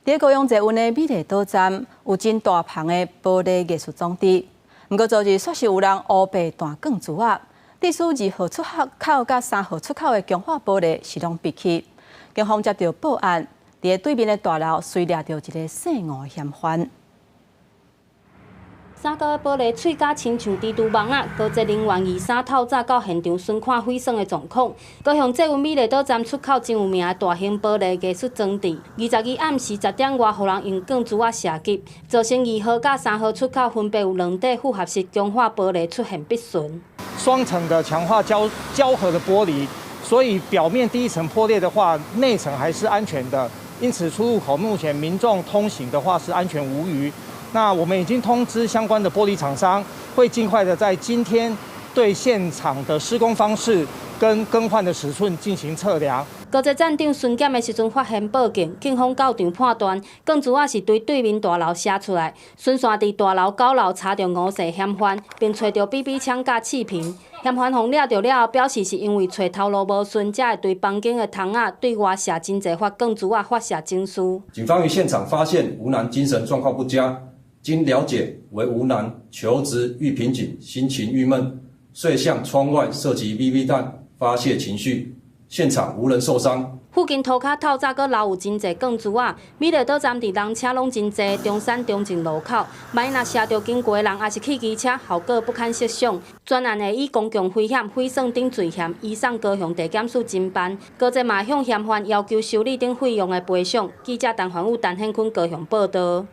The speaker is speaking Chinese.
伫高雄捷运的美丽岛站有真大棚的玻璃艺术装置，不过昨日确实有人乌白弹钢珠啊，致使2号出口甲3号出口的强化玻璃是拢闭起。警方接到报案，伫对面的大楼随掠到一个姓吴的嫌犯。 3高的玻璃碎甲亲像蜘蛛网啊！高职人员以3透早到现场巡看毁损的状况。高雄捷运美丽岛站出口真有名的大型玻璃艺术装置，22暗时10点外，互人用钢珠啊射击，造成2号甲3号出口分别有2块复合式强化玻璃出现壁损。双层的强化胶合的玻璃，所以表面第一层破裂的话，内层还是安全的。因此出入口目前民众通行的话是安全无虞。 那我们已经通知相关的玻璃厂商，会尽快的在今天对现场的施工方式跟更换的尺寸进行测量。高职站长巡检的时阵发现报警，警方到场判断，钢珠啊是对面大楼射出来，顺线伫大楼9楼查到5世嫌犯，并找到 BB 枪甲气瓶。嫌犯互掠到了后，表示是因为找头路无顺，才会对房间的窗啊对外射真侪发钢珠啊发射警示。警方于现场发现吴男精神状况不佳。 经了解，为吴男求职遇瓶颈，心情郁闷，遂向窗外射击 BB 弹发泄情绪。现场无人受伤。附近涂骹透早阁留有真侪钢珠啊！美丽岛站伫人车拢真侪，中山中正路口，万一若射到经过的人，也是去机车，后果不堪设想。专案会以公共危险、毁损等罪嫌，移送高雄地检署侦办。高职嘛向嫌犯要求修理等费用的赔偿。记者陈焕武、陈显坤高雄报道。